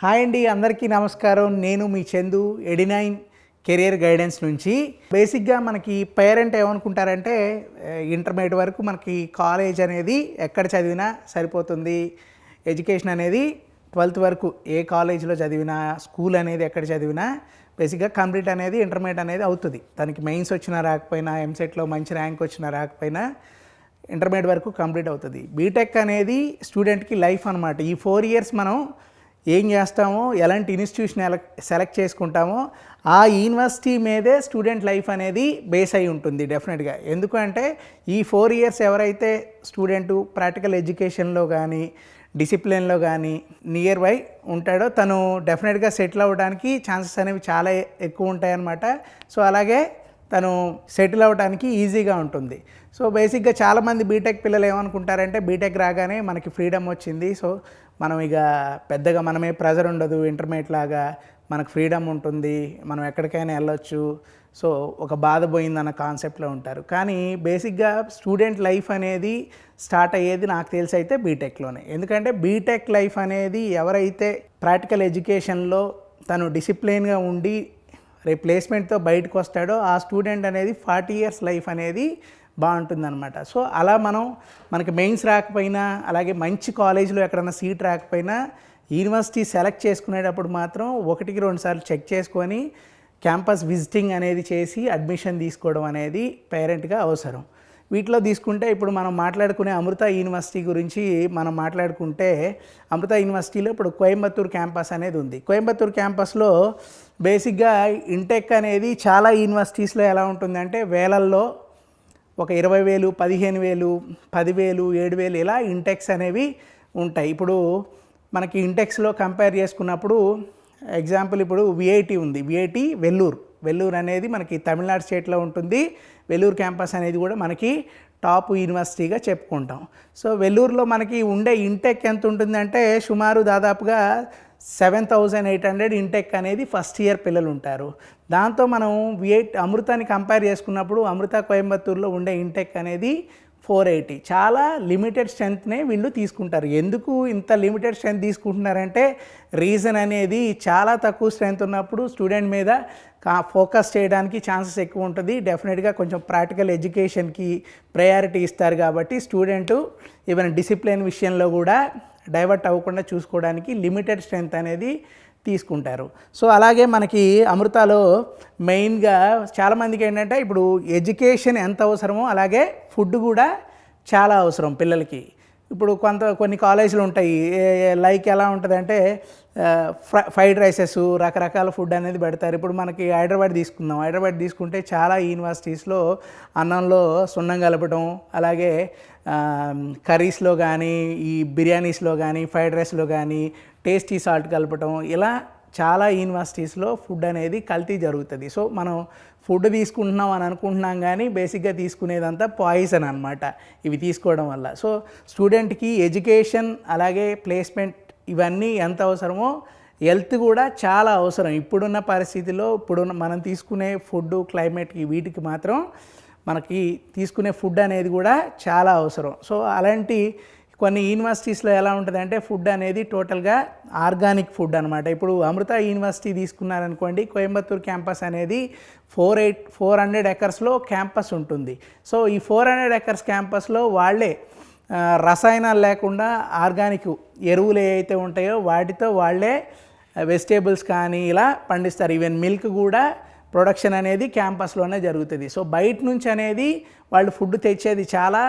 Hi అండి, అందరికీ నమస్కారం. నేను మీ చందు, ఎడినైన్ కెరియర్ గైడెన్స్ నుంచి. బేసిక్గా మనకి పేరెంట్ ఏమనుకుంటారంటే ఇంటర్మీడియట్ వరకు మనకి కాలేజ్ అనేది ఎక్కడ చదివినా సరిపోతుంది, ఎడ్యుకేషన్ అనేది 12th వరకు ఏ కాలేజీలో చదివినా, స్కూల్ అనేది ఎక్కడ చదివినా బేసిక్గా కంప్లీట్ అనేది ఇంటర్మీడియట్ అనేది అవుతుంది. తనకి మెయిన్స్ వచ్చినా రాకపోయినా, ఎంసెట్లో మంచి ర్యాంక్ వచ్చినా రాకపోయినా ఇంటర్మీడియట్ వరకు కంప్లీట్ అవుతుంది. బీటెక్ అనేది స్టూడెంట్కి లైఫ్ అనమాట. ఈ 4 years మనం ఏం చేస్తామో, ఎలాంటి ఇన్స్టిట్యూషన్ సెలెక్ట్ చేసుకుంటామో ఆ యూనివర్సిటీ మీదే స్టూడెంట్ లైఫ్ అనేది బేస్ అయి ఉంటుంది డెఫినెట్గా. ఎందుకంటే ఈ 4 years ఎవరైతే స్టూడెంటు ప్రాక్టికల్ ఎడ్యుకేషన్లో కానీ, డిసిప్లిన్లో కానీ నియర్ బై ఉంటాడో తను డెఫినెట్గా సెటిల్ అవ్వడానికి ఛాన్సెస్ అనేవి చాలా ఎక్కువ ఉంటాయన్నమాట. సో అలాగే తను సెటిల్ అవ్వడానికి ఈజీగా ఉంటుంది. సో బేసిక్గా చాలామంది బీటెక్ పిల్లలు ఏమనుకుంటారంటే బీటెక్ రాగానే మనకి ఫ్రీడమ్ వచ్చింది, సో మనం ఇక పెద్దగా మనమే ప్రెజర్ ఉండదు, ఇంటర్మీడియట్ లాగా మనకు ఫ్రీడమ్ ఉంటుంది, మనం ఎక్కడికైనా వెళ్ళొచ్చు, సో ఒక బాధ పోయిందన్న కాన్సెప్ట్లో ఉంటారు. కానీ బేసిక్గా స్టూడెంట్ లైఫ్ అనేది స్టార్ట్ అయ్యేది నాకు తెలిసి అయితే బీటెక్లోనే. ఎందుకంటే బీటెక్ లైఫ్ అనేది ఎవరైతే ప్రాక్టికల్ ఎడ్యుకేషన్లో తను డిసిప్లిన్గా ఉండి రీప్లేస్మెంట్తో బయటకు వస్తాడో ఆ స్టూడెంట్ అనేది 40 years లైఫ్ అనేది బాగుంటుందన్నమాట. సో అలా మనకి మెయిన్స్ రాకపోయినా, అలాగే మంచి కాలేజీలో ఎక్కడైనా సీట్ రాకపోయినా యూనివర్సిటీ సెలెక్ట్ చేసుకునేటప్పుడు మాత్రం 1-2 సార్లు చెక్ చేసుకొని క్యాంపస్ విజిటింగ్ అనేది చేసి అడ్మిషన్ తీసుకోవడం అనేది పేరెంట్గా అవసరం. వీటిలో తీసుకుంటే ఇప్పుడు మనం మాట్లాడుకునే అమృత యూనివర్సిటీ గురించి మనం మాట్లాడుకుంటే, అమృత యూనివర్సిటీలో ఇప్పుడు కోయంబత్తూర్ క్యాంపస్ అనేది ఉంది. కోయంబత్తూర్ క్యాంపస్లో బేసిక్గా ఇంటెక్ అనేది చాలా యూనివర్సిటీస్లో ఎలా ఉంటుందంటే వేలల్లో ఒక 20,000, 15,000, 10,000, 7,000 ఇలా ఇంటెక్స్ అనేవి ఉంటాయి. ఇప్పుడు మనకి ఇంటెక్స్లో కంపేర్ చేసుకున్నప్పుడు ఎగ్జాంపుల్ ఇప్పుడు విఐటి ఉంది. విఐటి వెల్లూరు అనేది మనకి తమిళనాడు స్టేట్లో ఉంటుంది. వెల్లూరు క్యాంపస్ అనేది కూడా మనకి టాప్ యూనివర్సిటీగా చెప్పుకుంటాం. సో వెల్లూరులో మనకి ఉండే ఇంటెక్ ఎంత ఉంటుందంటే సుమారు దాదాపుగా 7,800 ఇంటెక్ అనేది ఫస్ట్ ఇయర్ పిల్లలు ఉంటారు. దాంతో మనం అమృతాన్ని కంపేర్ చేసుకున్నప్పుడు అమృత కోయంబత్తూరులో ఉండే ఇంటెక్ అనేది 480. చాలా లిమిటెడ్ స్ట్రెంత్నే వీళ్ళు తీసుకుంటారు. ఎందుకు ఇంత లిమిటెడ్ స్ట్రెంత్ తీసుకుంటున్నారంటే రీజన్ అనేది చాలా తక్కువ స్ట్రెంత్ ఉన్నప్పుడు స్టూడెంట్ మీద ఫోకస్ చేయడానికి ఛాన్సెస్ ఎక్కువ ఉంటుంది. డెఫినెట్గా కొంచెం ప్రాక్టికల్ ఎడ్యుకేషన్కి ప్రయారిటీ ఇస్తారు కాబట్టి స్టూడెంటు ఈవెన్ డిసిప్లిన్ విషయంలో కూడా డైవర్ట్ అవ్వకుండా చూసుకోవడానికి లిమిటెడ్ స్ట్రెంత్ అనేది తీసుకుంటారు. సో అలాగే మనకి అమృతలో మెయిన్గా చాలామందికి ఏంటంటే ఇప్పుడు ఎడ్యుకేషన్ ఎంత అవసరమో అలాగే ఫుడ్ కూడా చాలా అవసరం పిల్లలకి. ఇప్పుడు కొన్ని కాలేజీలు ఉంటాయి, లైక్ ఎలా ఉంటుందంటే ఫ్రైడ్ రైసెస్, రకరకాల ఫుడ్ అనేది పెడతారు. ఇప్పుడు మనకి హైదరాబాద్ తీసుకుంటే చాలా యూనివర్సిటీస్లో అన్నంలో సున్నం కలపడం, అలాగే కర్రీస్లో కానీ, ఈ బిర్యానీస్లో కానీ, ఫ్రైడ్ రైస్లో కానీ టేస్టీ సాల్ట్ కలపడం, ఇలా చాలా యూనివర్సిటీస్లో ఫుడ్ అనేది కల్తీ జరుగుతుంది. సో మనం ఫుడ్ తీసుకుంటున్నాం అని అనుకుంటున్నాం కానీ బేసిక్గా తీసుకునేదంతా పాయిజన్ అనమాట ఇవి తీసుకోవడం వల్ల. సో స్టూడెంట్కి ఎడ్యుకేషన్ అలాగే ప్లేస్మెంట్ ఇవన్నీ ఎంత అవసరమో హెల్త్ కూడా చాలా అవసరం. ఇప్పుడున్న పరిస్థితిలో మనం తీసుకునే ఫుడ్, క్లైమేట్కి వీటికి మాత్రం మనకి తీసుకునే ఫుడ్ అనేది కూడా చాలా అవసరం. సో అలాంటి కొన్ని యూనివర్సిటీస్లో ఎలా ఉంటుందంటే ఫుడ్ అనేది టోటల్గా ఆర్గానిక్ ఫుడ్ అనమాట. ఇప్పుడు అమృత యూనివర్సిటీ తీసుకున్నారనుకోండి, కోయంబత్తూర్ క్యాంపస్ అనేది 400 acresలో క్యాంపస్ ఉంటుంది. సో ఈ 400 acres క్యాంపస్లో వాళ్ళే రసాయనాలు లేకుండా ఆర్గానిక్ ఎరువులు ఏవైతే ఉంటాయో వాటితో వాళ్ళే వెజిటేబుల్స్ కానీ ఇలా పండిస్తారు. ఈవెన్ మిల్క్ కూడా ప్రొడక్షన్ అనేది క్యాంపస్లోనే జరుగుతుంది. సో బయట నుంచి అనేది వాళ్ళు ఫుడ్ తెచ్చేది చాలా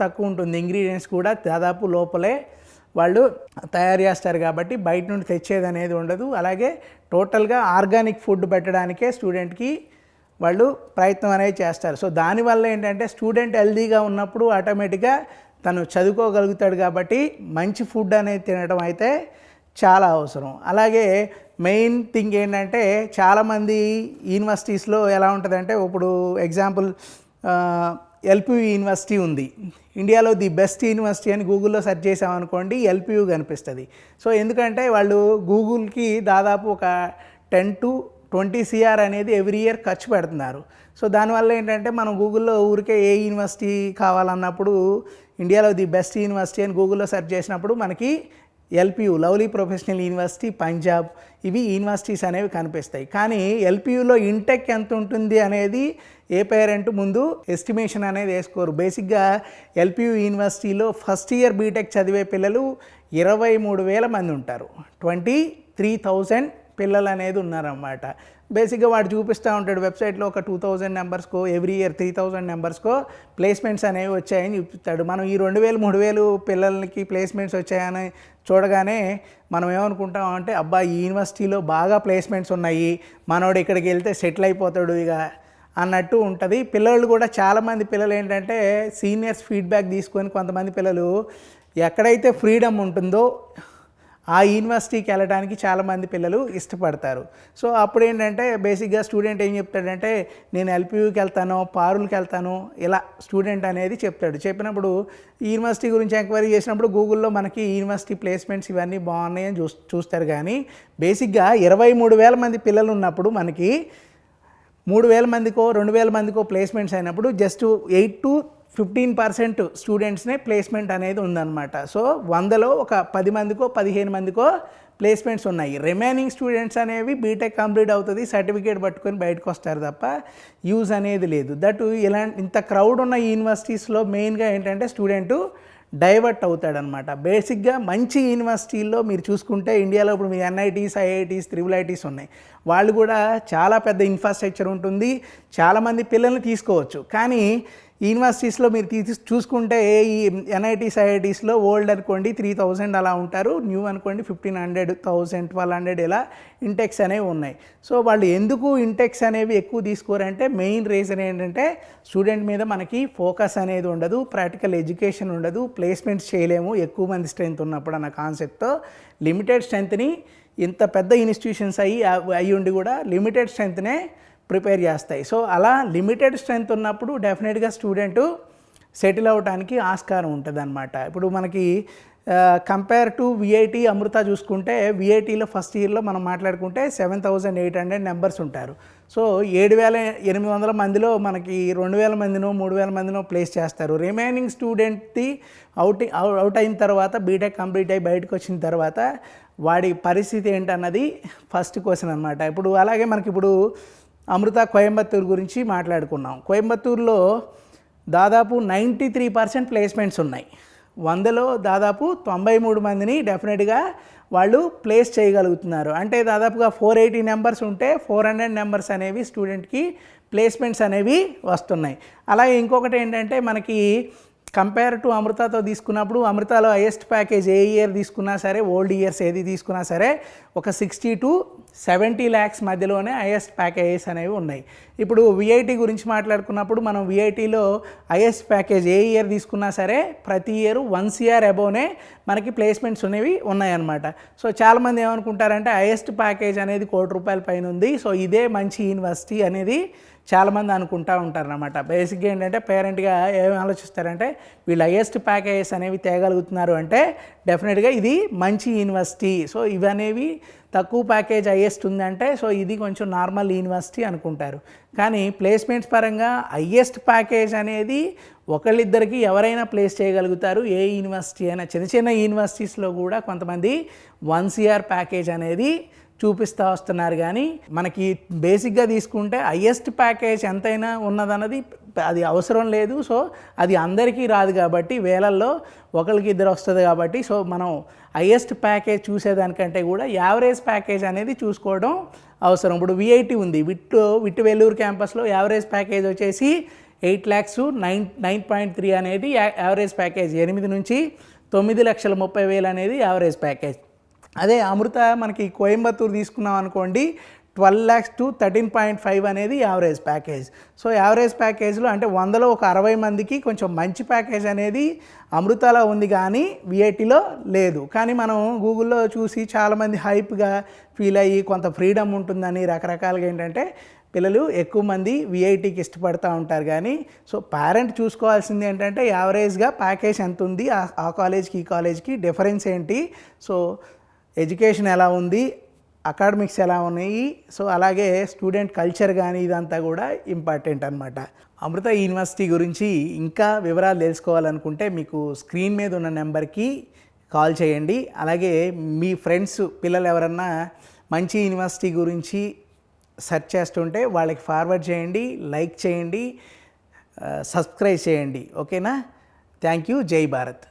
తక్కువ ఉంటుంది. ఇంగ్రీడియంట్స్ కూడా దాదాపు లోపలే వాళ్ళు తయారు చేస్తారు కాబట్టి బయట నుండి తెచ్చేది అనేది ఉండదు. అలాగే టోటల్గా ఆర్గానిక్ ఫుడ్ పెట్టడానికే స్టూడెంట్కి వాళ్ళు ప్రయత్నం అనేది చేస్తారు. సో దానివల్ల ఏంటంటే స్టూడెంట్ హెల్తీగా ఉన్నప్పుడు ఆటోమేటిక్గా తను చదువుకోగలుగుతాడు కాబట్టి మంచి ఫుడ్ అనేది తినడం అయితే చాలా అవసరం. అలాగే మెయిన్ థింగ్ ఏంటంటే చాలామంది యూనివర్సిటీస్లో ఎలా ఉంటుందంటే, ఇప్పుడు ఎగ్జాంపుల్ ఎల్పియు యూనివర్సిటీ ఉంది. ఇండియాలో ది బెస్ట్ యూనివర్సిటీ అని గూగుల్లో సెర్చ్ చేసామనుకోండి, ఎల్పియు కనిపిస్తుంది. సో ఎందుకంటే వాళ్ళు గూగుల్కి దాదాపు ఒక 10-20 CR అనేది ఎవ్రీ ఇయర్ ఖర్చు పెడుతున్నారు. సో దానివల్ల ఏంటంటే మనం గూగుల్లో ఊరికే ఏ యూనివర్సిటీ కావాలన్నప్పుడు ఇండియాలో ది బెస్ట్ యూనివర్సిటీ అని గూగుల్లో సెర్చ్ చేసినప్పుడు మనకి LPU lovely professional university Punjab, ఇవి యూనివర్సిటీస్ అనేవి కనిపిస్తాయి. కానీ ఎల్పియులో ఇంటెక్ ఎంత ఉంటుంది అనేది ఏ పేరెంట్ ముందు ఎస్టిమేషన్ అనేది వేసుకోరు. బేసిక్గా ఎల్పియు యూనివర్సిటీలో ఫస్ట్ ఇయర్ బీటెక్ చదివే పిల్లలు 23,000 మంది ఉంటారు. 23,000 పిల్లలు అనేది ఉన్నారన్నమాట. బేసిక్గా వాడు చూపిస్తూ ఉంటాడు వెబ్సైట్లో ఒక 2,000 నెంబర్స్కో ఎవ్రీ ఇయర్ 3,000 నెంబర్స్కో ప్లేస్మెంట్స్ అనేవి వచ్చాయని చూపిస్తాడు. మనం ఈ 2,000 3,000 పిల్లలకి ప్లేస్మెంట్స్ వచ్చాయని చూడగానే మనం ఏమనుకుంటాం అంటే అబ్బా ఈ యూనివర్సిటీలో బాగా ప్లేస్మెంట్స్ ఉన్నాయి, మనోడు ఇక్కడికి వెళ్తే సెటిల్ అయిపోతాడు ఇక అన్నట్టు ఉంటుంది. పిల్లలు కూడా చాలామంది పిల్లలు ఏంటంటే సీనియర్స్ ఫీడ్బ్యాక్ తీసుకొని కొంతమంది పిల్లలు ఎక్కడైతే ఫ్రీడమ్ ఉంటుందో ఆ యూనివర్సిటీకి వెళ్ళడానికి చాలామంది పిల్లలు ఇష్టపడతారు. సో అప్పుడు ఏంటంటే బేసిక్గా స్టూడెంట్ ఏం చెప్తాడంటే నేను ఎల్పియూకి వెళ్తాను, పారులకి వెళ్తాను, ఇలా స్టూడెంట్ అనేది చెప్తాడు. చెప్పినప్పుడు యూనివర్సిటీ గురించి ఎంక్వైరీ చేసినప్పుడు గూగుల్లో మనకి యూనివర్సిటీ ప్లేస్మెంట్స్ ఇవన్నీ బాగున్నాయని చూస్తారు. కానీ బేసిక్గా 23,000 మంది పిల్లలు ఉన్నప్పుడు మనకి 3,000 మందికో 2,000 మందికో ప్లేస్మెంట్స్ అయినప్పుడు జస్ట్ 8 to 15% స్టూడెంట్స్నే ప్లేస్మెంట్ అనేది ఉందన్నమాట. సో 100లో ఒక 10 మందికో 15 మందికో ప్లేస్మెంట్స్ ఉన్నాయి. రిమైనింగ్ స్టూడెంట్స్ అనేవి బీటెక్ కంప్లీట్ అవుతుంది, సర్టిఫికేట్ పట్టుకొని బయటకు వస్తారు తప్ప యూజ్ అనేది లేదు. దట్ ఇంత క్రౌడ్ ఉన్న యూనివర్సిటీస్లో మెయిన్గా ఏంటంటే స్టూడెంటు డైవర్ట్ అవుతాడనమాట. బేసిక్గా మంచి యూనివర్సిటీల్లో మీరు చూసుకుంటే ఇండియాలో ఇప్పుడు మీ ఎన్ఐటీస్, ఐఐటీస్, త్రిబుల్ ఐటీస్ ఉన్నాయి. వాళ్ళు కూడా చాలా పెద్ద ఇన్ఫ్రాస్ట్రక్చర్ ఉంటుంది, చాలామంది పిల్లల్ని తీసుకోవచ్చు. కానీ యూనివర్సిటీస్లో మీరు చూసుకుంటే ఈ ఎన్ఐటీస్, ఐఐటీస్లో ఓల్డ్ అనుకోండి 3,000 అలా ఉంటారు, న్యూ అనుకోండి 1,500, 1,000, 1,200 ఇలా ఇంటెక్స్ అనేవి ఉన్నాయి. సో వాళ్ళు ఎందుకు ఇంటెక్స్ అనేవి ఎక్కువ తీసుకోరంటే మెయిన్ రీజన్ ఏంటంటే స్టూడెంట్ మీద మనకి ఫోకస్ అనేది ఉండదు, ప్రాక్టికల్ ఎడ్యుకేషన్ ఉండదు, ప్లేస్మెంట్స్ చేయలేము ఎక్కువ మంది స్ట్రెంత్ ఉన్నప్పుడు అన్న కాన్సెప్ట్తో లిమిటెడ్ స్ట్రెంత్ని ఇంత పెద్ద ఇన్స్టిట్యూషన్స్ అయ్యి ఉండి కూడా లిమిటెడ్ స్ట్రెంత్నే ప్రిపేర్ చేస్తాయి. సో అలా లిమిటెడ్ స్ట్రెంత్ ఉన్నప్పుడు డెఫినెట్గా స్టూడెంటు సెటిల్ అవ్వడానికి ఆస్కారం ఉంటుంది అనమాట. ఇప్పుడు మనకి కంపేర్ టు విఐటి, అమృత చూసుకుంటే విఐటీలో ఫస్ట్ ఇయర్లో మనం మాట్లాడుకుంటే 7,800 నెంబర్స్ ఉంటారు. సో 7,800 మందిలో మనకి 2,000 మందినో 3,000 మందినో ప్లేస్ చేస్తారు. రిమైనింగ్ స్టూడెంట్ది అవుట్ అయిన తర్వాత బీటెక్ కంప్లీట్ అయ్యి బయటకు వచ్చిన తర్వాత వాడి పరిస్థితి ఏంటన్నది ఫస్ట్ క్వశ్చన్ అనమాట. ఇప్పుడు అలాగే మనకి ఇప్పుడు అమృత కోయంబత్తూరు గురించి మాట్లాడుకున్నాం. కోయంబత్తూరులో దాదాపు 93% ప్లేస్మెంట్స్ ఉన్నాయి. 100లో దాదాపు 93 మందిని డెఫినెట్గా వాళ్ళు ప్లేస్ చేయగలుగుతున్నారు. అంటే దాదాపుగా 480 నెంబర్స్ ఉంటే 400 నెంబర్స్ అనేవి స్టూడెంట్కి ప్లేస్మెంట్స్ అనేవి వస్తున్నాయి. అలాగే ఇంకొకటి ఏంటంటే మనకి కంపేర్ టు అమృతతో తీసుకున్నప్పుడు అమృతలో హైయెస్ట్ ప్యాకేజ్ ఏ ఇయర్ తీసుకున్నా సరే, ఓల్డ్ ఇయర్స్ ఏది తీసుకున్నా సరే ఒక 60 to 70 lakhs మధ్యలోనే హైయెస్ట్ ప్యాకేజెస్ అనేవి ఉన్నాయి. ఇప్పుడు విఐటి గురించి మాట్లాడుకున్నప్పుడు మనం విఐటిలో హైయెస్ట్ ప్యాకేజ్ ఏ ఇయర్ తీసుకున్నా సరే ప్రతి ఇయర్ 1 CR అబోవ్నే మనకి ప్లేస్మెంట్స్ అనేవి ఉన్నాయన్నమాట. సో చాలామంది ఏమనుకుంటారంటే హైయెస్ట్ ప్యాకేజ్ అనేది ₹1,00,00,000 పైన ఉంది, సో ఇదే మంచి యూనివర్సిటీ అనేది చాలామంది అనుకుంటూ ఉంటారన్నమాట. బేసిక్గా ఏంటంటే పేరెంట్గా ఏమి ఆలోచిస్తారంటే వీళ్ళు హైయెస్ట్ ప్యాకేజెస్ అనేవి తేగలుగుతున్నారు అంటే డెఫినెట్గా ఇది మంచి యూనివర్సిటీ. సో ఇవనేవి తక్కువ ప్యాకేజ్ హైయెస్ట్ ఉందంటే సో ఇది కొంచెం నార్మల్ యూనివర్సిటీ అనుకుంటారు. కానీ ప్లేస్మెంట్స్ పరంగా హైయెస్ట్ ప్యాకేజ్ అనేది ఒకళ్ళిద్దరికి ఎవరైనా ప్లేస్ చేయగలుగుతారు. ఏ యూనివర్సిటీ అయినా చిన్న చిన్న యూనివర్సిటీస్లో కూడా కొంతమంది 1 CR ప్యాకేజ్ అనేది చూపిస్తూ వస్తున్నారు. కానీ మనకి బేసిక్గా తీసుకుంటే హైయెస్ట్ ప్యాకేజ్ ఎంతైనా ఉన్నదన్నది అది అవసరం లేదు. సో అది అందరికీ రాదు కాబట్టి వేలల్లో ఒకరికి ఇద్దరు వస్తుంది కాబట్టి సో మనం హైయెస్ట్ ప్యాకేజ్ చూసేదానికంటే కూడా యావరేజ్ ప్యాకేజ్ అనేది చూసుకోవడం అవసరం. ఇప్పుడు విఐటి ఉంది, విట్టు వెల్లూరు క్యాంపస్లో యావరేజ్ ప్యాకేజ్ వచ్చేసి 8 lakhs 9.3 అనేది యావరేజ్ ప్యాకేజ్. 8 నుంచి 9,30,000 అనేది యావరేజ్ ప్యాకేజ్. అదే అమృత మనకి కోయంబత్తూరు తీసుకున్నాం అనుకోండి 12 lakhs to 13.5 అనేది యావరేజ్ ప్యాకేజ్. సో యావరేజ్ ప్యాకేజ్లో అంటే 100లో ఒక 60 మందికి కొంచెం మంచి ప్యాకేజ్ అనేది అమృతలో ఉంది కానీ విఐటిలో లేదు. కానీ మనం గూగుల్లో చూసి చాలామంది హైప్గా ఫీల్ అయ్యి కొంత ఫ్రీడమ్ ఉంటుందని రకరకాలుగా ఏంటంటే పిల్లలు ఎక్కువ మంది విఐటికి ఇష్టపడుతూ ఉంటారు. కానీ సో పేరెంట్ చూసుకోవాల్సింది ఏంటంటే యావరేజ్గా ప్యాకేజ్ ఎంత ఉంది, ఆ కాలేజ్కి ఈ కాలేజ్కి డిఫరెన్స్ ఏంటి, సో ఎడ్యుకేషన్ ఎలా ఉంది, అకాడమిక్స్ ఎలా ఉన్నాయి, సో అలాగే స్టూడెంట్ కల్చర్ కానీ ఇదంతా కూడా ఇంపార్టెంట్ అనమాట. అమృత యూనివర్సిటీ గురించి ఇంకా వివరాలు తెలుసుకోవాలనుకుంటే మీకు స్క్రీన్ మీద ఉన్న నెంబర్కి కాల్ చేయండి. అలాగే మీ ఫ్రెండ్స్ పిల్లలు ఎవరన్నా మంచి యూనివర్సిటీ గురించి సెర్చ్ చేస్తుంటే వాళ్ళకి ఫార్వర్డ్ చేయండి, లైక్ చేయండి, సబ్స్క్రైబ్ చేయండి. ఓకేనా? Thank you. జై భారత్.